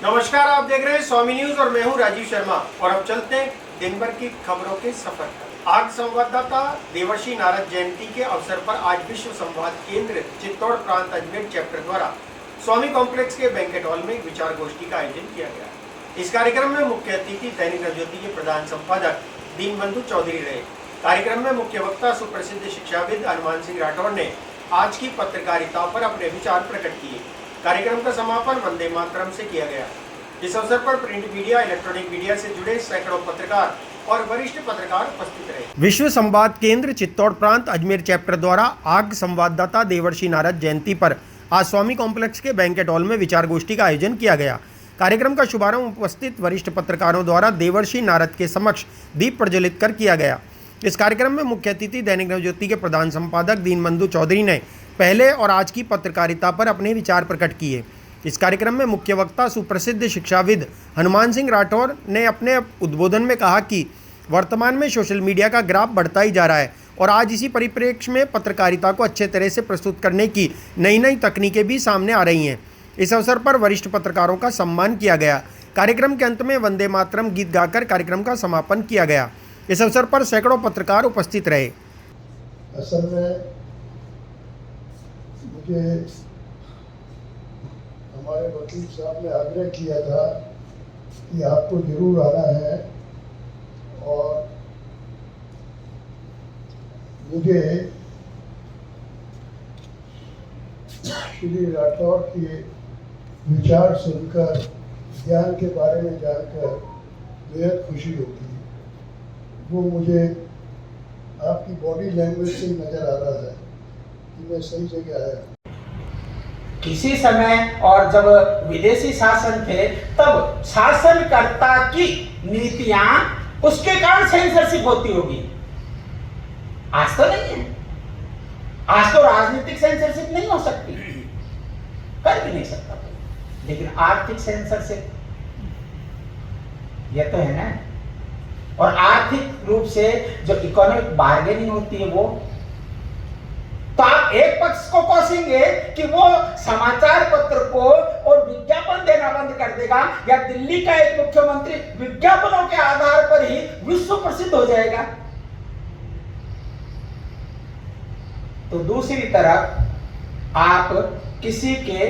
नमस्कार, आप देख रहे हैं स्वामी न्यूज और मैं हूं राजीव शर्मा। और अब चलते हैं दिन भर की खबरों के सफर पर। आज संवाददाता देवर्षि नारद जयंती के अवसर पर आज विश्व संवाद केंद्र चित्तौड़ प्रांत अजमेर चैप्टर द्वारा स्वामी कॉम्प्लेक्स के बैंकेट हॉल में विचार गोष्ठी का आयोजन किया गया। इस कार्यक्रम में मुख्य अतिथि दैनिक नवज्योति के प्रधान संपादक दीनबंधु चौधरी रहे। कार्यक्रम में मुख्य वक्ता सुप्रसिद्ध शिक्षाविद हनुमान सिंह राठौर ने आज की पत्रकारिता पर अपने विचार प्रकट किए। कार्यक्रम का समापन वंदे मातरम से किया गया। इस अवसर पर प्रिंट मीडिया, इलेक्ट्रॉनिक मीडिया से जुड़े सैकड़ों पत्रकार और वरिष्ठ पत्रकार उपस्थित रहे। विश्व संवाद केंद्र चित्तौड़ प्रांत अजमेर चैप्टर द्वारा आग संवाददाता देवर्षि नारद जयंती पर आज स्वामी कॉम्प्लेक्स के बैंकेट हॉल में विचार गोष्ठी का आयोजन किया गया। कार्यक्रम का शुभारंभ उपस्थित वरिष्ठ पत्रकारों द्वारा देवर्षि नारद के समक्ष दीप प्रज्वलित कर किया गया। इस कार्यक्रम में मुख्य अतिथि दैनिक नवज्योति के प्रधान संपादक दीनबंधु चौधरी ने पहले और आज की पत्रकारिता पर अपने विचार प्रकट किए। इस कार्यक्रम में मुख्य वक्ता सुप्रसिद्ध शिक्षाविद हनुमान सिंह राठौर ने अपने उद्बोधन में कहा कि वर्तमान में सोशल मीडिया का ग्राफ बढ़ता ही जा रहा है और आज इसी परिप्रेक्ष्य में पत्रकारिता को अच्छे तरह से प्रस्तुत करने की नई नई तकनीकें भी सामने आ रही हैं। इस अवसर पर वरिष्ठ पत्रकारों का सम्मान किया गया। कार्यक्रम के अंत में वंदे मातरम गीत गाकर कार्यक्रम का समापन किया गया। इस अवसर पर सैकड़ों पत्रकार उपस्थित रहे। असल में मुझे हमारे वकील साहब ने आग्रह किया था कि आपको जरूर आना है और मुझे श्री राठौर के विचार सुनकर, ज्ञान के बारे में जानकर बेहद खुशी होती है। वो मुझे आपकी बॉडी लैंग्वेज से नज़र आ रहा है कि मैं सही जगह आया। किसी समय और जब विदेशी शासन थे तब शासनकर्ता की नीतियां उसके कारण सेंसरशिप होती होगी। आज तो नहीं है। आज तो राजनीतिक सेंसरशिप नहीं हो सकती, कर भी नहीं सकता, लेकिन आर्थिक सेंसरशिप यह तो है ना। और आर्थिक रूप से जो इकोनॉमिक बार्गेनिंग होती है वो तो आप एक पक्ष को कोसेंगे कि वो समाचार पत्र को और विज्ञापन देना बंद कर देगा, या दिल्ली का एक मुख्यमंत्री विज्ञापनों के आधार पर ही विश्व प्रसिद्ध हो जाएगा। तो दूसरी तरफ आप किसी के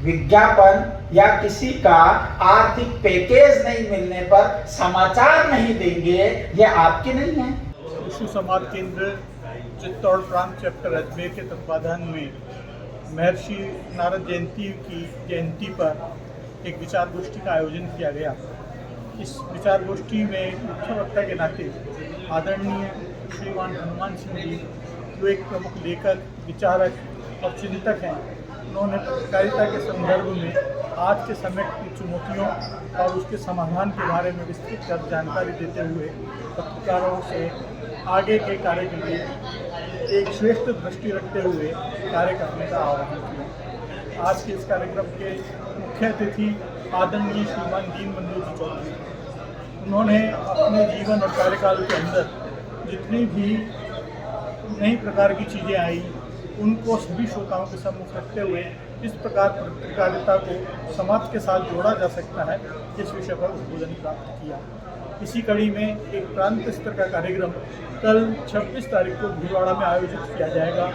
विज्ञापन या किसी का आर्थिक पैकेज नहीं मिलने पर समाचार नहीं देंगे, यह आपके नहीं है। विश्व संवाद केंद्र चित्तौड़ प्रांत चैप्टर अजमेर के तत्वाधान में महर्षि नारद जयंती पर एक विचार गोष्ठी का आयोजन किया गया। इस विचार गोष्ठी में मुख्य वक्ता के नाते आदरणीय श्रीमान हनुमान सिंह जी, जो एक प्रमुख लेखक, विचारक और चिंतक हैं, उन्होंने पत्रकारिता के संदर्भ में आज के समय की चुनौतियों और उसके समाधान के बारे में विस्तृत जानकारी देते हुए पत्रकारों से आगे के कार्य के लिए एक श्रेष्ठ दृष्टि रखते हुए कार्य करने का आह्वान किया। आज के इस कार्यक्रम के मुख्य अतिथि आदरणीय श्रीमान दीनबंधु चौधरी, उन्होंने अपने जीवन और कार्यकाल के अंदर जितनी भी नई प्रकार की चीज़ें आई उनको सभी श्रोताओं के सम्मुख रखते हुए इस प्रकार पत्रकारिता को समाज के साथ जोड़ा जा सकता है, इस विषय पर उद्बोधन प्राप्त किया। इसी कड़ी में एक प्रांत स्तर का कार्यक्रम कल 26 तारीख को भीलवाड़ा में आयोजित किया जाएगा,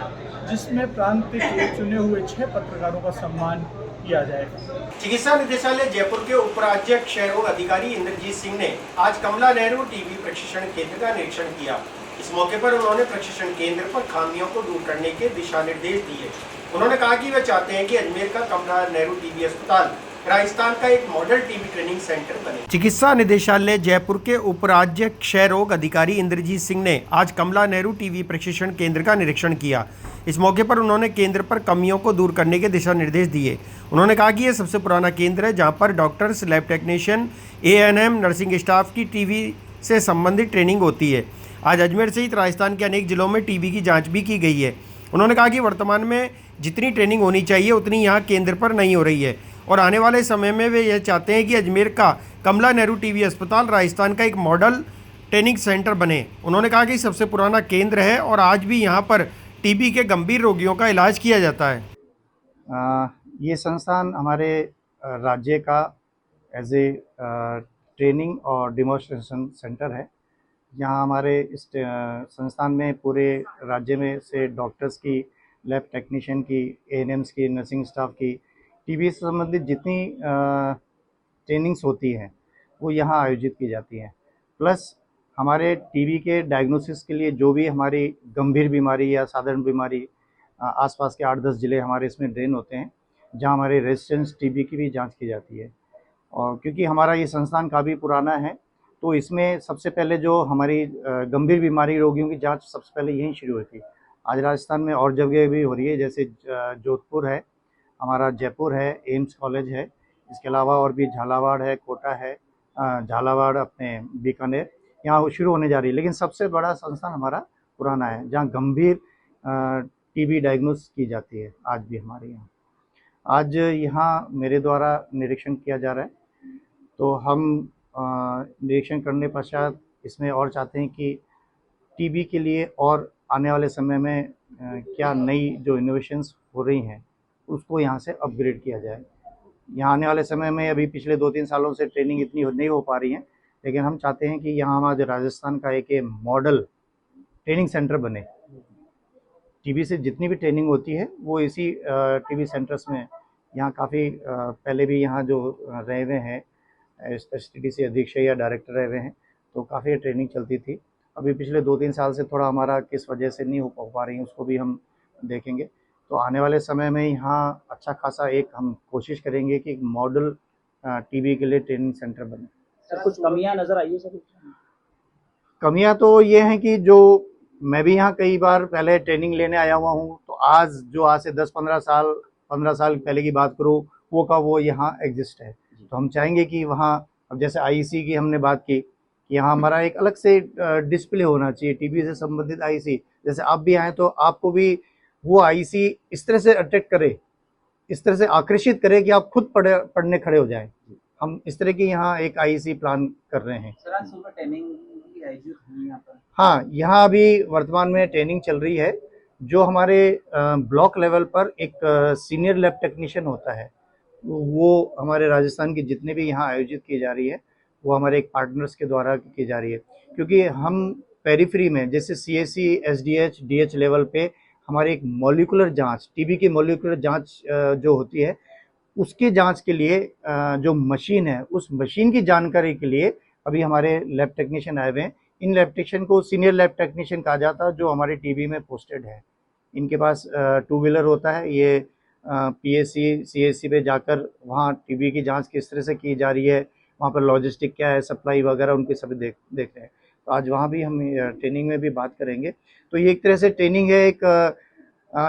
जिसमें प्रांत के चुने हुए 6 पत्रकारों का सम्मान किया जाएगा। चिकित्सा निदेशालय जयपुर के उपराज्य क्षय रोग अधिकारी इंद्रजीत सिंह ने आज कमला नेहरू टीबी प्रशिक्षण केंद्र का निरीक्षण किया। इस मौके पर उन्होंने प्रशिक्षण केंद्र पर खामियों को दूर करने के दिशा निर्देश दिए। उन्होंने कहा कि वे चाहते हैं कि अजमेर का कमला नेहरू टीबी अस्पताल राजस्थान का एक मॉडल टीबी ट्रेनिंग सेंटर बने। चिकित्सा निदेशालय जयपुर के उपराज्य क्षय रोग अधिकारी इंद्रजीत सिंह ने आज कमला नेहरू टीबी प्रशिक्षण केंद्र का निरीक्षण किया। इस मौके पर उन्होंने केंद्र पर कमियों को दूर करने के दिशा निर्देश दिए। उन्होंने कहा कि यह सबसे पुराना केंद्र है जहां पर doctors, lab technician, ANM, nursing staff की टीबी से संबंधित ट्रेनिंग होती है। आज अजमेर सहित राजस्थान के अनेक जिलों में टीबी की जाँच भी की गई है। उन्होंने कहा कि वर्तमान में जितनी ट्रेनिंग होनी चाहिए उतनी यहाँ केंद्र पर नहीं हो रही है और आने वाले समय में वे यह चाहते हैं कि अजमेर का कमला नेहरू टीबी अस्पताल राजस्थान का एक मॉडल ट्रेनिंग सेंटर बने। उन्होंने कहा कि सबसे पुराना केंद्र है और आज भी यहाँ पर टीबी के गंभीर रोगियों का इलाज किया जाता है। ये संस्थान हमारे राज्य का एज ए ट्रेनिंग और डिमॉन्स्ट्रेशन सेंटर है। यहाँ हमारे इस संस्थान में पूरे राज्य में से डॉक्टर्स की, लैब टेक्नीशियन की, एएनएम्स की, नर्सिंग स्टाफ की, टीबी से संबंधित जितनी ट्रेनिंग्स होती हैं वो यहाँ आयोजित की जाती हैं। प्लस हमारे टीबी के डायग्नोसिस के लिए जो भी हमारी गंभीर बीमारी या साधारण बीमारी, आसपास के 8-10 जिले हमारे इसमें ड्रेन होते हैं, जहाँ हमारे रेजिस्टेंस टीबी की भी जांच की जाती है। और क्योंकि हमारा ये संस्थान काफ़ी पुराना है, तो इसमें सबसे पहले जो हमारी गंभीर बीमारी रोगियों की जांच सबसे पहले यहीं शुरू हुई थी। आज राजस्थान में और जगह भी हो रही है, जैसे जोधपुर है, हमारा जयपुर है, एम्स कॉलेज है, इसके अलावा और भी झालावाड़ है, कोटा है, झालावाड़ अपने बीकानेर, यहाँ शुरू होने जा रही है। लेकिन सबसे बड़ा संस्थान हमारा पुराना है, जहाँ गंभीर टीबी डायग्नोस की जाती है आज भी हमारे यहाँ। आज यहाँ मेरे द्वारा निरीक्षण किया जा रहा है, तो हम निरीक्षण करने पश्चात इसमें और चाहते हैं कि टीबी के लिए और आने वाले समय में क्या नई जो इनोवेशंस हो रही हैं उसको यहाँ से अपग्रेड किया जाए। यहाँ आने वाले समय में अभी पिछले 2-3 सालों से ट्रेनिंग इतनी नहीं हो पा रही है, लेकिन हम चाहते हैं कि यहाँ हमारे राजस्थान का एक मॉडल ट्रेनिंग सेंटर बने। टीबी से जितनी भी ट्रेनिंग होती है वो इसी टीबी सेंटर्स में, यहाँ काफ़ी पहले भी यहाँ जो रहे हुए हैं STDC अधीक्षक या डायरेक्टर रहे हुए हैं, तो काफ़ी ट्रेनिंग चलती थी। अभी पिछले 2-3 साल से थोड़ा हमारा किस वजह से नहीं हो पा रही है उसको भी हम देखेंगे। तो आने वाले समय में यहाँ अच्छा खासा एक हम कोशिश करेंगे कि मॉडल टीबी के लिए ट्रेनिंग सेंटर बने। सर कुछ कमियां नजर आई है सर? कमियां तो ये हैं कि जो मैं भी यहाँ कई बार पहले ट्रेनिंग लेने आया हुआ हूँ, तो आज से 10-15 साल पहले की बात करूँ, वो का वो यहाँ एग्जिस्ट है। तो हम चाहेंगे कि वहाँ, अब जैसे IEC की हमने बात की, यहाँ हमारा एक अलग से डिस्प्ले होना चाहिए टीबी से संबंधित IEC। जैसे आप भी आए तो आपको भी वो IEC इस तरह से अट्रैक्ट करे, इस तरह से आकर्षित करे कि आप खुद पढ़ने खड़े हो जाएं। हम इस तरह की यहाँ एक IEC प्लान कर रहे हैं। सर आज सुबह ट्रेनिंग की आयोजित हुई यहाँ पर? हाँ, यहाँ अभी वर्तमान में ट्रेनिंग चल रही है। जो हमारे ब्लॉक लेवल पर एक सीनियर लैब टेक्नीशियन होता है, वो हमारे राजस्थान की जितने भी यहाँ आयोजित की जा रही है वो हमारे एक पार्टनर्स के द्वारा की जा रही है। क्योंकि हम पेरिफेरी में जैसे CSC, SDH, DH लेवल पे हमारी एक मॉलिकुलर जांच, टीबी की मॉलिकुलर जांच जो होती है, उसकी जांच के लिए जो मशीन है, उस मशीन की जानकारी के लिए अभी हमारे लैब टेक्नीशियन आए हुए हैं। इन लैब टेक्नीशियन को सीनियर लैब टेक्नीशियन कहा जाता है, जो हमारे टीबी में पोस्टेड है। इनके पास 2 व्हीलर होता है, ये PSC, CSC पे जाकर वहाँ टीबी की जांच किस तरह से की जा रही है, वहाँ पर लॉजिस्टिक क्या है, सप्लाई वगैरह उनके सभी देख रहे हैं। तो आज वहाँ भी हम ट्रेनिंग में भी बात करेंगे। तो ये एक तरह से ट्रेनिंग है, एक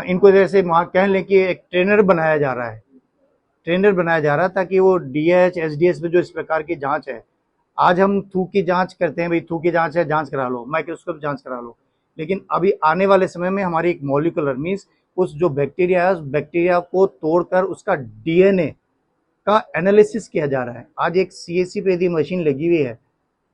इनको जैसे वहाँ कह लें कि एक ट्रेनर बनाया जा रहा है, ताकि वो DH, SDS में जो इस प्रकार की जांच है, आज हम थूक की जांच करते हैं, भाई थूक की जांच है, जांच करा लो, माइक्रोस्कोप जांच करा लो, लेकिन अभी आने वाले समय में हमारी एक मॉलिकुलर मीन्स उस जो बैक्टीरिया है, उस बैक्टीरिया को तोड़कर उसका DNA का एनालिसिस किया जा रहा है। आज एक CSC पे यदि मशीन लगी हुई है,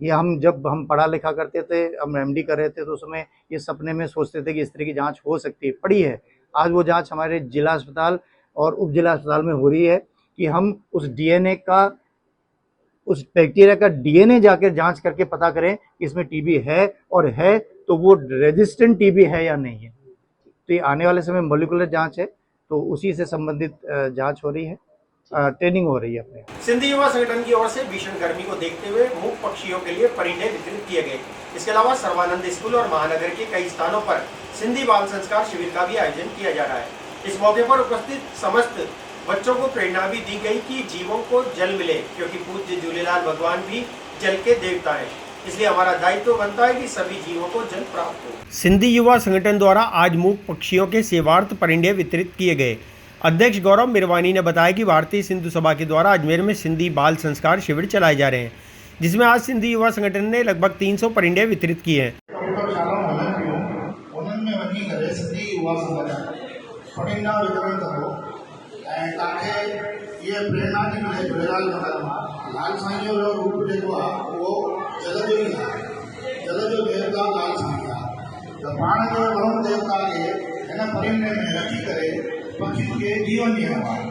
ये जब हम पढ़ा लिखा करते थे, हम MD कर रहे थे, तो उसमें ये सपने में सोचते थे कि इस तरह की जांच हो सकती है, पड़ी है। आज वो जांच हमारे जिला अस्पताल और उप जिला अस्पताल में हो रही है कि हम उस DNA का, उस बैक्टीरिया का DNA जाकर जांच करके पता करें कि इसमें टीबी है, और है तो वो रेजिस्टेंट टीबी है या नहीं है। तो ये आने वाले समय मॉलिकुलर जांच है, तो उसी से संबंधित जांच हो रही है, ट्रेनिंग हो रही है अपने। सिंधी युवा संगठन की ओर से भीषण गर्मी को देखते हुए मूक पक्षियों के लिए परिंदे वितरित किए गए। इसके अलावा सर्वानंद स्कूल और महानगर के कई स्थानों पर सिंधी बाल संस्कार शिविर का भी आयोजन किया जा रहा है। इस मौके पर उपस्थित समस्त बच्चों को प्रेरणा भी दी गई कि जीवों को जल मिले, क्योंकि पूज्य झूलेलाल भगवान भी जल के देवता है, इसलिए हमारा दायित्व बनता है कि सभी जीवों को जल प्राप्त हो। सिंधी युवा संगठन द्वारा आज मूक पक्षियों के सेवार्थ परिंदे वितरित किए गए। अध्यक्ष गौरव मिरवानी ने बताया कि भारतीय सिंधु सभा के द्वारा अजमेर में सिंधी बाल संस्कार शिविर चलाए जा रहे हैं, जिसमें आज सिंधी युवा संगठन ने लगभग 300 परिंदे वितरित किए हैं। ये प्रेरणा थी मुझे झूलेलाल लाल साईं जो रूप जेको आहे उहो जल जो ई आहे, जल जो देवता लाल साईं आहे। त पाण खे वरुण देवता खे हिन परिंदे में रखी करे के जीवन निर्माण।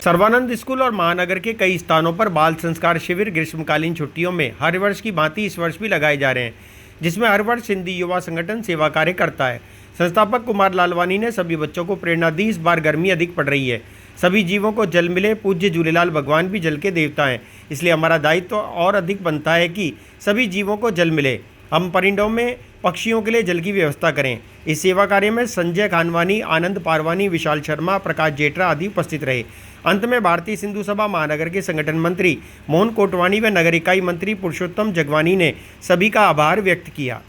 सर्वानंद स्कूल और महानगर के कई स्थानों पर बाल संस्कार शिविर ग्रीष्मकालीन छुट्टियों में हर वर्ष की भांति इस वर्ष भी लगाए जा रहे हैं, जिसमें हर वर्ष हिंदी युवा संगठन सेवा कार्य करता है। संस्थापक कुमार लालवानी ने सभी बच्चों को प्रेरणा दी। इस बार गर्मी अधिक पड़ रही है, सभी जीवों को जल मिले। पूज्य झूलेलाल भगवान भी जल के देवता हैं, इसलिए हमारा दायित्व और अधिक बनता है कि सभी जीवों को जल मिले। हम परिंदों में पक्षियों के लिए जल की व्यवस्था करें। इस सेवा कार्य में संजय खानवानी, आनंद पारवानी, विशाल शर्मा, प्रकाश जेठरा आदि उपस्थित रहे। अंत में भारतीय सिंधु सभा महानगर के संगठन मंत्री मोहन कोटवानी व नगर इकाई मंत्री पुरुषोत्तम जगवानी ने सभी का आभार व्यक्त किया।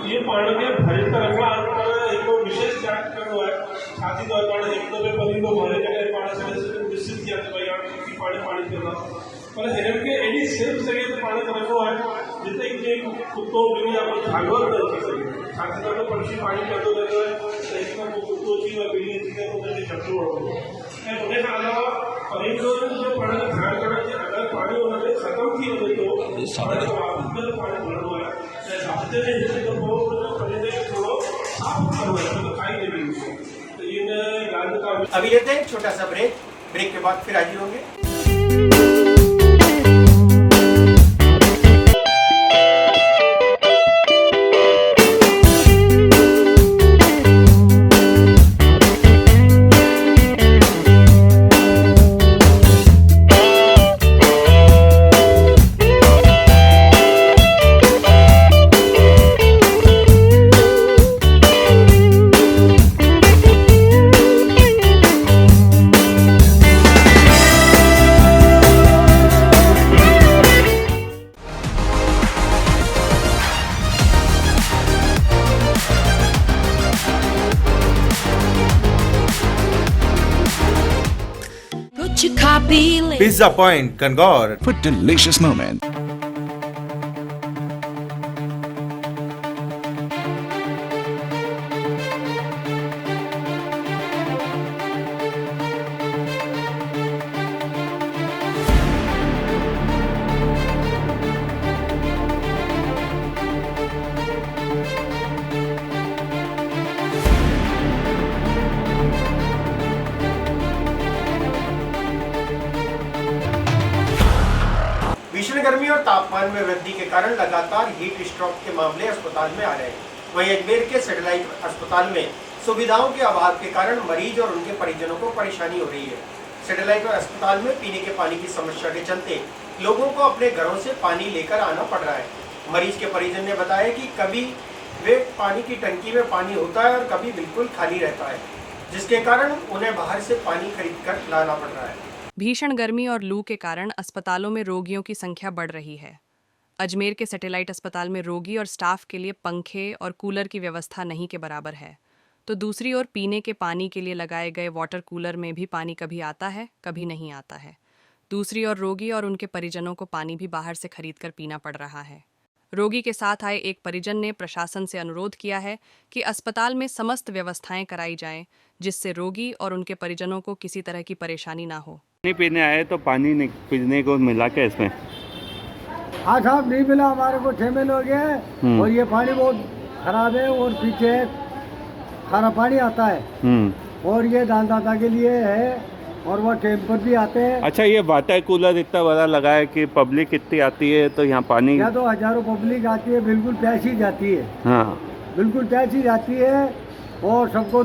ये पाणी के भरित रखवा एक विशेष त्याग करनो है। छाती दो पाणी एक तो परिंदो भरे जगह पाणी से निश्चित किया तो भैया की पाणी करना पर हेरन के एडी सेफ जगह पे पानी रखो है जितने कि कुत्तों बिल्ली या कोई जानवर न रख सके। छाती का तो पक्षी पानी पीते रहते हैं, इसका कुत्तों की या बिल्ली जितने को जल्दी शत्रु हो है। उन्हें अलावा परिंदों जो पानी का ध्यान करना चाहिए। अगर पानी उन्होंने खत्म की हो तो सारे पानी भरना है हफ्ते में जैसे तो बहुत परिंदे थोड़ो साफ करना है तो खाई देगी। तो इन गांव का अभी लेते हैं छोटा सा ब्रेक के बाद फिर हाजिर होंगे। Pizza Point, Kangor. For delicious moment. भीषण गर्मी और तापमान में वृद्धि के कारण लगातार हीट स्ट्रोक के मामले अस्पताल में आ रहे हैं। वहीं अजमेर के सैटेलाइट अस्पताल में सुविधाओं के अभाव के कारण मरीज और उनके परिजनों को परेशानी हो रही है। सैटेलाइट अस्पताल में पीने के पानी की समस्या के चलते लोगों को अपने घरों से पानी लेकर आना पड़ रहा है। मरीज के परिजन ने बताया कि कभी वे पानी की टंकी में पानी होता है और कभी बिल्कुल खाली रहता है, जिसके कारण उन्हें बाहर से पानी खरीद कर लाना पड़ रहा है। भीषण गर्मी और लू के कारण अस्पतालों में रोगियों की संख्या बढ़ रही है। अजमेर के सैटेलाइट अस्पताल में रोगी और स्टाफ के लिए पंखे और कूलर की व्यवस्था नहीं के बराबर है, तो दूसरी ओर पीने के पानी के लिए लगाए गए वाटर कूलर में भी पानी कभी आता है, कभी नहीं आता है। दूसरी ओर रोगी और उनके परिजनों को पानी भी बाहर से खरीद कर पीना पड़ रहा है। रोगी के साथ आए एक परिजन ने प्रशासन से अनुरोध किया है कि अस्पताल में समस्त व्यवस्थाएं कराई जाएं, जिससे रोगी और उनके परिजनों को किसी तरह की परेशानी ना हो। पानी पीने आए तो पानी पीने को मिला क्या इसमें? हाँ साहब, नहीं मिला, हमारे को 6 महीने हो गए और ये पानी बहुत खराब है और पीछे खारा पानी आता है और ये दानदाता के लिए है और वह कैंपर भी आते हैं। अच्छा, ये वाटर कूलर इतना बड़ा लगा है कि पब्लिक इतनी आती है तो यहाँ पानी या तो हजारों पब्लिक आती है, बिल्कुल प्यासी जाती है। हाँ, बिल्कुल प्यासी जाती है और सबको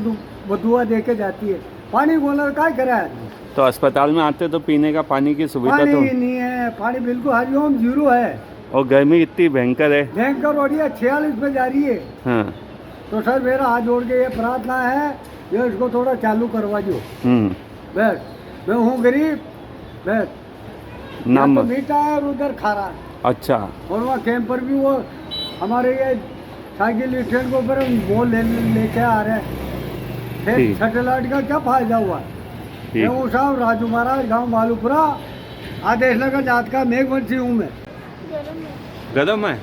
दुआ दे के जाती है। पानी कूलर क्या करा है? तो अस्पताल में आते तो पीने का पानी की सुविधा पानी तो नहीं है, पानी बिल्कुल हरिओम जीरो है और गर्मी इतनी भयंकर है। भयंकर हो रही है, 46 में जा रही है। हाँ, तो सर मेरा हाथ जोड़ के ये प्रार्थना है, ये इसको थोड़ा चालू करवा दो। बस, मैं हूँ गरीब, बस नाम तो मीठा है और उधर खारा। अच्छा, और वहाँ कैंपर भी वो हमारे ये साइकिल स्टैंड के ऊपर वो लेके आ रहे हैं। सैटेलाइट का क्या फायदा हुआ? मैं हूँ साहब राजू महाराज, गाँव बालूपुरा, आदेश नगर जात का मेघवंशी हूँ मैं। गरम है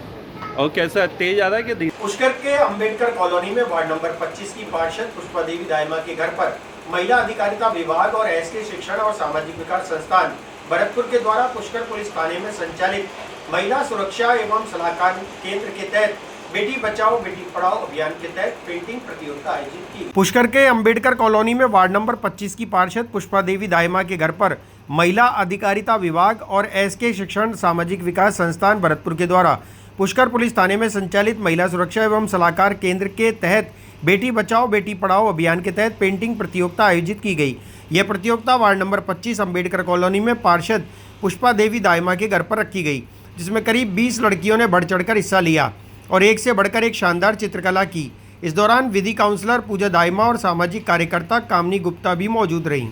और कैसा तेज आ रहा है कि पुष्कर के अंबेडकर कॉलोनी में वार्ड नंबर 25 की पार्षद पुष्पा देवी दायमा के घर पर महिला अधिकारिता विभाग और एसके शिक्षण और सामाजिक विकास संस्थान भरतपुर के द्वारा पुष्कर पुलिस थाने में संचालित महिला सुरक्षा एवं सलाहकार केंद्र के तहत बेटी बचाओ बेटी पढ़ाओ अभियान के तहत पेंटिंग प्रतियोगिता आयोजित की। पुष्कर के अंबेडकर कॉलोनी में वार्ड नंबर 25 की पार्षद पुष्पा देवी दाहिमा के घर पर महिला अधिकारिता विभाग और एसके शिक्षण सामाजिक विकास संस्थान भरतपुर के द्वारा पुष्कर पुलिस थाने में संचालित महिला सुरक्षा एवं सलाहकार केंद्र के तहत बेटी बचाओ बेटी पढ़ाओ अभियान के तहत पेंटिंग प्रतियोगिता आयोजित की गई। यह प्रतियोगिता वार्ड नंबर 25 अंबेडकर कॉलोनी में पार्षद पुष्पा देवी दाहिमा के घर पर रखी गई, जिसमें करीब 20 लड़कियों ने बढ़ चढ़कर हिस्सा लिया और एक से बढ़कर एक शानदार चित्रकला की। इस दौरान विधि काउंसलर पूजा दाहिमा और सामाजिक कार्यकर्ता कामनी गुप्ता भी मौजूद रहीं।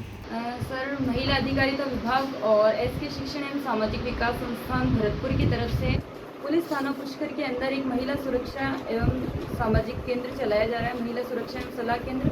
सर, महिला अधिकारिता विभाग और एसके शिक्षण एवं सामाजिक विकास संस्थान भरतपुर की तरफ से पुलिस थाना पुष्कर के अंदर एक महिला सुरक्षा एवं सामाजिक केंद्र चलाया जा रहा है, महिला सुरक्षा एवं सलाह केंद्र,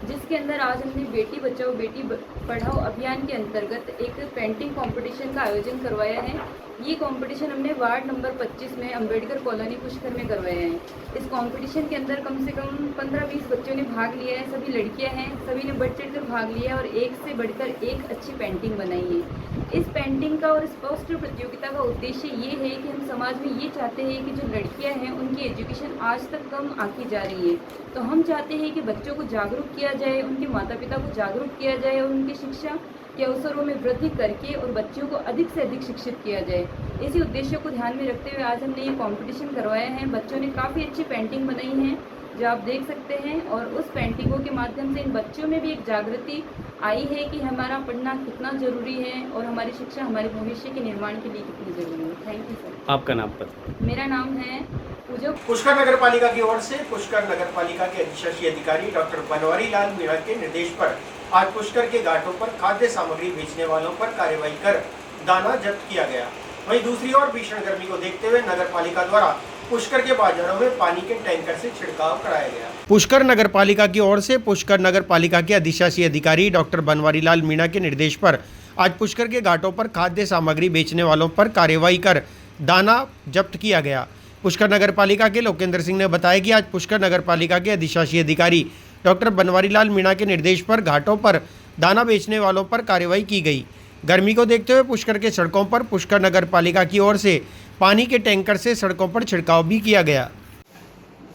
जिसके अंदर आज हमने बेटी बचाओ बेटी पढ़ाओ अभियान के अंतर्गत एक पेंटिंग कंपटीशन का आयोजन करवाया है। ये कंपटीशन हमने वार्ड नंबर 25 में अंबेडकर कॉलोनी पुष्कर में करवाया है। इस कंपटीशन के अंदर कम से कम 15-20 बच्चों ने भाग लिया है, सभी लड़कियां हैं, सभी ने बढ़ चढ़ कर भाग लिया है और एक से बढ़कर एक अच्छी पेंटिंग बनाई है। इस पेंटिंग का और इस पोस्टर प्रतियोगिता का उद्देश्य ये है कि हम समाज में ये चाहते हैं कि जो लड़कियां हैं उनकी एजुकेशन आज तक कम आती जा रही है, तो हम चाहते हैं कि बच्चों को जागरूक किया जाए, उनके माता पिता को जागरूक किया जाए और उनकी शिक्षा के अवसरों में वृद्धि करके और बच्चों को अधिक से अधिक शिक्षित किया जाए। इसी उद्देश्य को ध्यान में रखते हुए आज हमने ये कंपटीशन करवाया है। बच्चों ने काफ़ी अच्छी पेंटिंग बनाई है जो आप देख सकते हैं, और उस पेंटिंगों के माध्यम से इन बच्चों में भी एक जागृति आई है कि हमारा पढ़ना कितना ज़रूरी है और हमारी शिक्षा हमारे भविष्य के निर्माण के लिए कितनी ज़रूरी है। Thank you sir. आपका नाम पर? मेरा नाम है पूजा। पुष्कर नगर पालिका की ओर से पुष्कर नगर पालिका के अधिशासी अधिकारी डॉक्टर बनवारी लाल मीणा के निर्देश पर आज पुष्कर के घाटों पर खाद्य सामग्री बेचने वालों पर कार्रवाई कर दाना जब्त किया गया। वहीं दूसरी ओर भीषण गर्मी को देखते हुए नगर पालिका द्वारा पुष्कर के बाजारों में पानी के टैंकर से छिड़काव कराया गया। पुष्कर नगर पालिका की ओर से पुष्कर नगर पालिका के अधिशासी अधिकारी डॉक्टर बनवारी लाल मीणा के निर्देश पर आज पुष्कर के घाटों पर खाद्य सामग्री बेचने वालों पर कार्रवाई कर दाना जब्त किया गया। पुष्कर नगर पालिका के लोकेंद्र सिंह ने बताया कि आज पुष्कर नगर पालिका के अधिशासी अधिकारी डॉक्टर बनवारी लाल मीणा के निर्देश पर घाटों पर दाना बेचने वालों पर कार्रवाई की गई। गर्मी को देखते हुए पुष्कर के सड़कों पर पुष्कर नगर पालिका की ओर से पानी के टैंकर से सड़कों पर छिड़काव भी किया गया।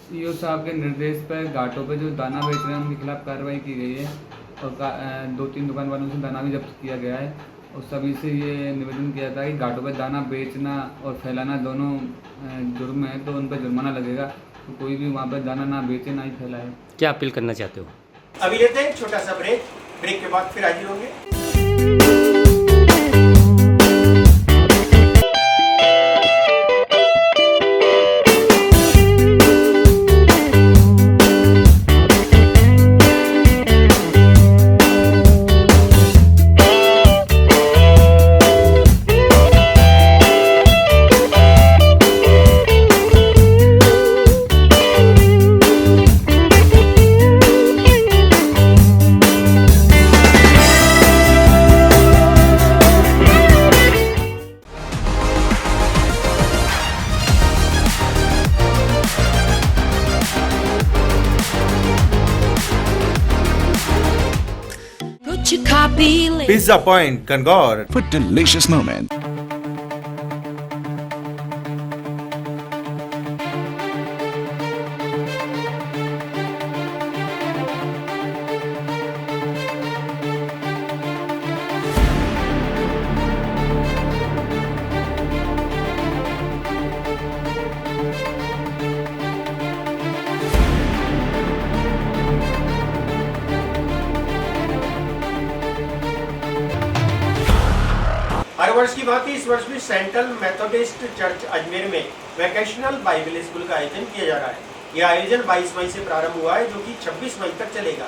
सीईओ साहब के निर्देश पर घाटों पर जो दाना बेच रहे हैं उनके खिलाफ कार्रवाई की गई है और 2-3 दुकान वालों से दाना भी जब्त किया गया है और सभी से ये निवेदन किया था कि घाटों पर दाना बेचना और फैलाना दोनों जुर्म है, तो उन पर जुर्माना लगेगा, तो कोई भी वहाँ पर दाना ना बेचे ना ही फैलाए। क्या अपील करना चाहते हो? अभी लेते हैं छोटा सा ब्रेक के बाद फिर हाजिर होंगे। Pizza Point, Kangor. For delicious moment. हर वर्ष की भांति इस वर्ष भी सेंट्रल मेथोडिस्ट चर्च अजमेर में वैकेशनल बाइबल स्कूल का आयोजन किया जा रहा है। यह आयोजन 22 मई से प्रारंभ हुआ है, जो कि 26 मई तक चलेगा।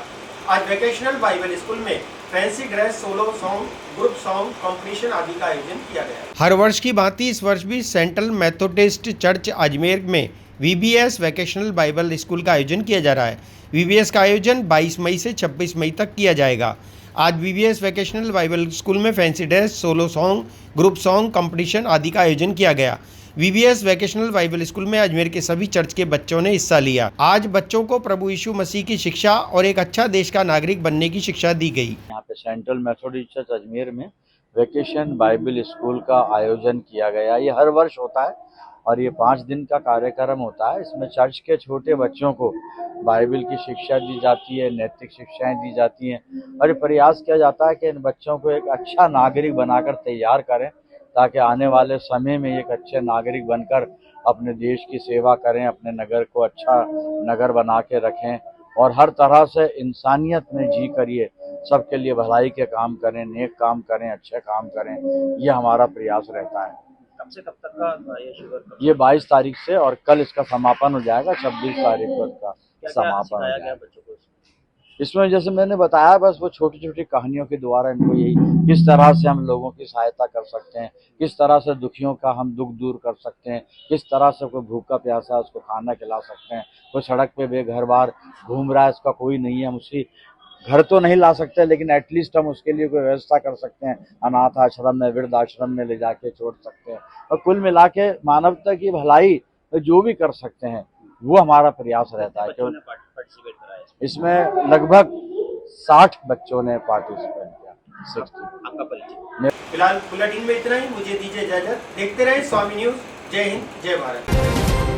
आज वैकेशनल बाइबल स्कूल में fancy dress, solo song, group song competition आदि का आयोजन किया गया है। हर वर्ष की भांति इस वर्ष भी सेंट्रल मेथोडिस्ट चर्च अजमेर में VBS वैकेशनल बाइबल स्कूल का आयोजन किया जा रहा है। VBS का आयोजन 22 मई से 26 मई तक किया जाएगा। आज VBS वैकेशनल बाइबल स्कूल में fancy dress, solo song, group song competition आदि का आयोजन किया गया। VBS वैकेशनल बाइबल स्कूल में अजमेर के सभी चर्च के बच्चों ने हिस्सा लिया। आज बच्चों को प्रभु यीशु मसीह की शिक्षा और एक अच्छा देश का नागरिक बनने की शिक्षा दी गई। यहाँ पे सेंट्रल मेथोडिस्ट चर्च अजमेर में वैकेशन बाइबल स्कूल का आयोजन किया गया। ये हर वर्ष होता है और ये 5 दिन का कार्यक्रम होता है। इसमें चर्च के छोटे बच्चों को बाइबल की शिक्षा दी जाती है, नैतिक शिक्षाएं दी जाती हैं और ये प्रयास किया जाता है कि इन बच्चों को एक अच्छा नागरिक बनाकर तैयार करें, ताकि आने वाले समय में एक अच्छे नागरिक बनकर अपने देश की सेवा करें, अपने नगर को अच्छा नगर बना के रखें और हर तरह से इंसानियत में जी करिए, सबके लिए भलाई के काम करें, नेक काम करें, अच्छे काम करें। ये हमारा प्रयास रहता है। कब से कब तक का ये शिविर? ये 22 तारीख से और कल इसका समापन हो जाएगा, 26 तारीख को इसका समापन हो जाएगा। बच्चों को इसमें जैसे मैंने बताया, बस वो छोटी छोटी कहानियों के द्वारा इनको यही किस तरह से हम लोगों की सहायता कर सकते हैं, किस तरह से दुखियों का हम दुख दूर कर सकते हैं, किस तरह से कोई भूखा प्यासा उसको खाना खिला सकते हैं, कोई सड़क पे बेघर बार घूम रहा है, उसका कोई नहीं है, हम उसकी घर तो नहीं ला सकते लेकिन एटलीस्ट हम उसके लिए कोई व्यवस्था कर सकते हैं, अनाथ आश्रम में, वृद्ध आश्रम में ले जाके छोड़ सकते हैं। और कुल मिला के मानवता की भलाई जो भी कर सकते हैं वो हमारा प्रयास रहता है। क्यों पार्टिसिपेट करा है इसमें लगभग 60 बच्चों ने पार्टिसिपेट किया। 60। आपका परिचय? फिलहाल बुलेटिन में इतना ही। मुझे दीजिए इजाजत। देखते रहे स्वामी न्यूज। जय हिंद, जय भारत।